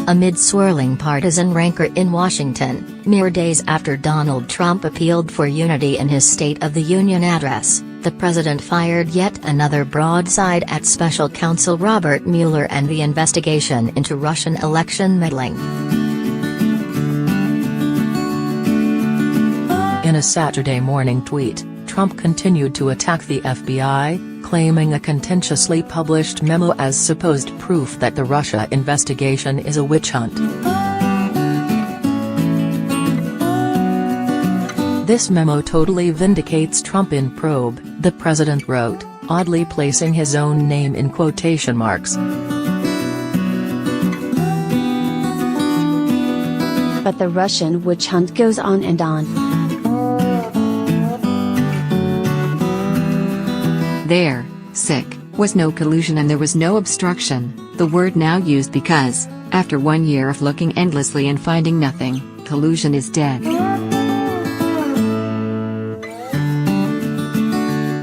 amid swirling partisan rancor in Washington, mere days after Donald Trump appealed for unity in his State of the Union address, the president fired yet another broadside at special counsel Robert Mueller and the investigation into Russian election meddling. In a Saturday morning tweet, Trump continued to attack the FBI, claiming a contentiously published memo as supposed proof that the Russia investigation is a witch hunt. "This memo totally vindicates Trump in probe," the president wrote, oddly placing his own name in quotation marks. But the Russian witch hunt goes on and on. There, sick, was no collusion and there was no obstruction, the word now used because, after 1 year of looking endlessly and finding nothing, collusion is dead.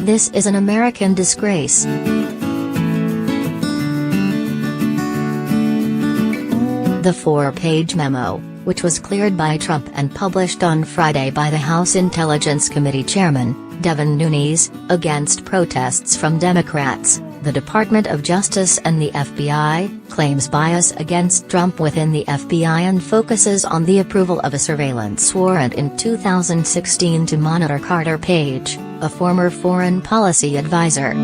This is an American disgrace. The 4-page memo, which was cleared by Trump and published on Friday by the House Intelligence Committee Chairman, Devin Nunes, against protests from Democrats, the Department of Justice and the FBI, claims bias against Trump within the FBI and focuses on the approval of a surveillance warrant in 2016 to monitor Carter Page, a former foreign policy advisor.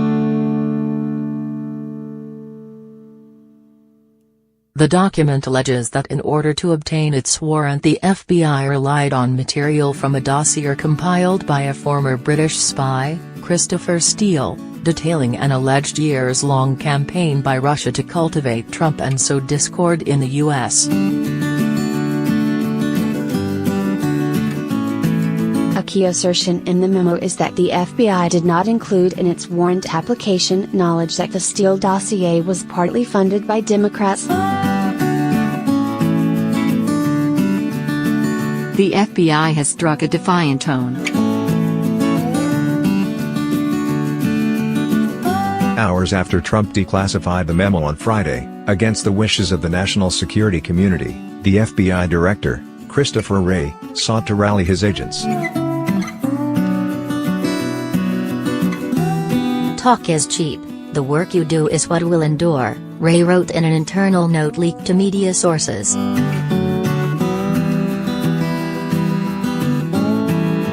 The document alleges that in order to obtain its warrant the FBI relied on material from a dossier compiled by a former British spy, Christopher Steele, detailing an alleged years-long campaign by Russia to cultivate Trump and sow discord in the U.S. A key assertion in the memo is that the FBI did not include in its warrant application knowledge that the Steele dossier was partly funded by Democrats. The FBI has struck a defiant tone. Hours after Trump declassified the memo on Friday, against the wishes of the national security community, the FBI director, Christopher Wray, sought to rally his agents. "Talk is cheap, the work you do is what will endure," Wray wrote in an internal note leaked to media sources.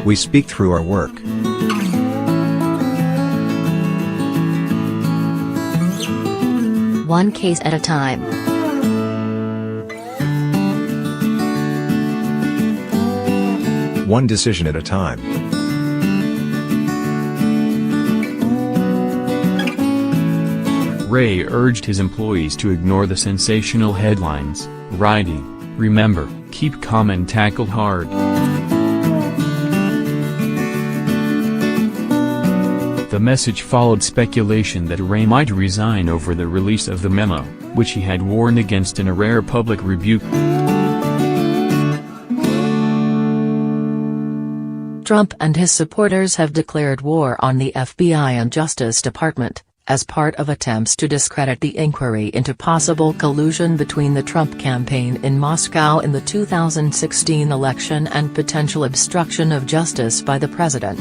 "We speak through our work. One case at a time. One decision at a time." Wray urged his employees to ignore the sensational headlines, writing, "Remember, keep calm and tackle hard." The message followed speculation that Wray might resign over the release of the memo, which he had warned against in a rare public rebuke. Trump and his supporters have declared war on the FBI and Justice Department, as part of attempts to discredit the inquiry into possible collusion between the Trump campaign in Moscow in the 2016 election and potential obstruction of justice by the president.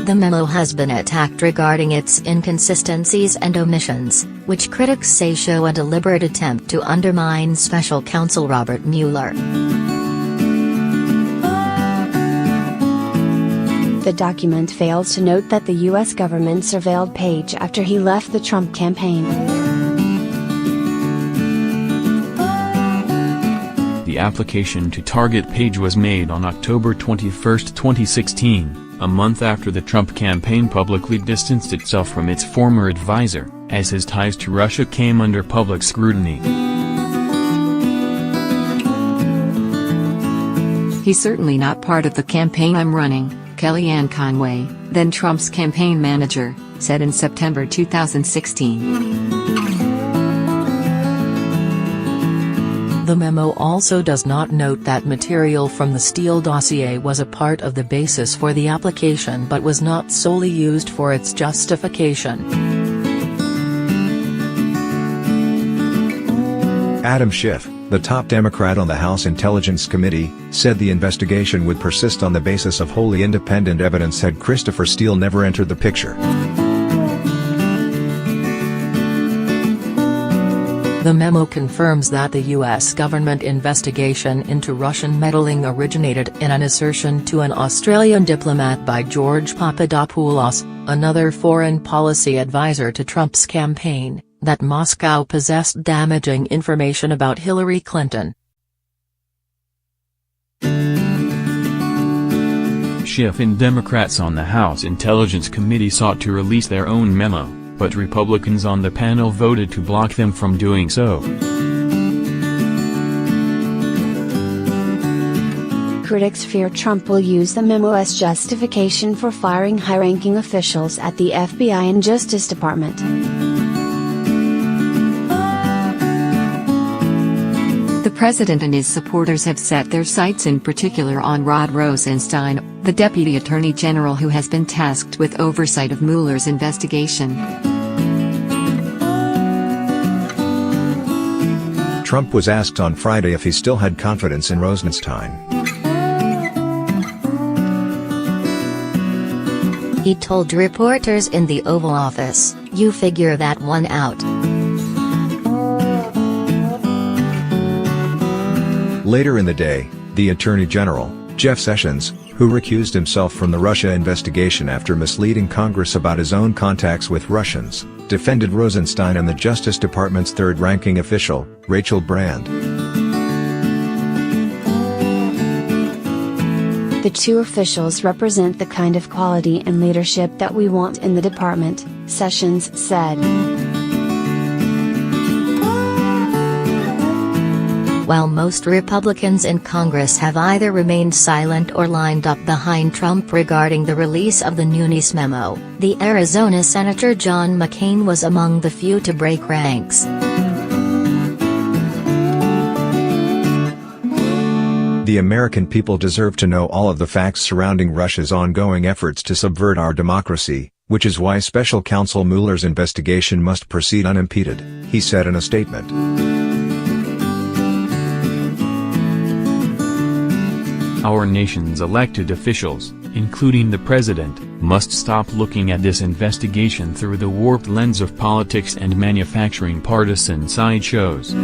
The memo has been attacked regarding its inconsistencies and omissions, which critics say show a deliberate attempt to undermine special counsel Robert Mueller. The document fails to note that the U.S. government surveilled Page after he left the Trump campaign. The application to target Page was made on October 21, 2016, a month after the Trump campaign publicly distanced itself from its former advisor, as his ties to Russia came under public scrutiny. "He's certainly not part of the campaign I'm running," Kellyanne Conway, then Trump's campaign manager, said in September 2016. The memo also does not note that material from the Steele dossier was a part of the basis for the application but was not solely used for its justification. Adam Schiff, the top Democrat on the House Intelligence Committee, said the investigation would persist on the basis of wholly independent evidence had Christopher Steele never entered the picture. The memo confirms that the U.S. government investigation into Russian meddling originated in an assertion to an Australian diplomat by George Papadopoulos, another foreign policy advisor to Trump's campaign, that Moscow possessed damaging information about Hillary Clinton. Schiff and Democrats on the House Intelligence Committee sought to release their own memo, but Republicans on the panel voted to block them from doing so. Critics fear Trump will use the memo as justification for firing high-ranking officials at the FBI and Justice Department. The president and his supporters have set their sights in particular on Rod Rosenstein, the Deputy Attorney General who has been tasked with oversight of Mueller's investigation. Trump was asked on Friday if he still had confidence in Rosenstein. He told reporters in the Oval Office, "You figure that one out." Later in the day, the Attorney General, Jeff Sessions, who recused himself from the Russia investigation after misleading Congress about his own contacts with Russians, defended Rosenstein and the Justice Department's third-ranking official, Rachel Brand. The two officials represent the kind of quality and leadership that we want in the department, Sessions said. While most Republicans in Congress have either remained silent or lined up behind Trump regarding the release of the Nunes memo, the Arizona Senator John McCain was among the few to break ranks. The American people deserve to know all of the facts surrounding Russia's ongoing efforts to subvert our democracy, which is why Special Counsel Mueller's investigation must proceed unimpeded, he said in a statement. Our nation's elected officials, including the president, must stop looking at this investigation through the warped lens of politics and manufacturing partisan sideshows.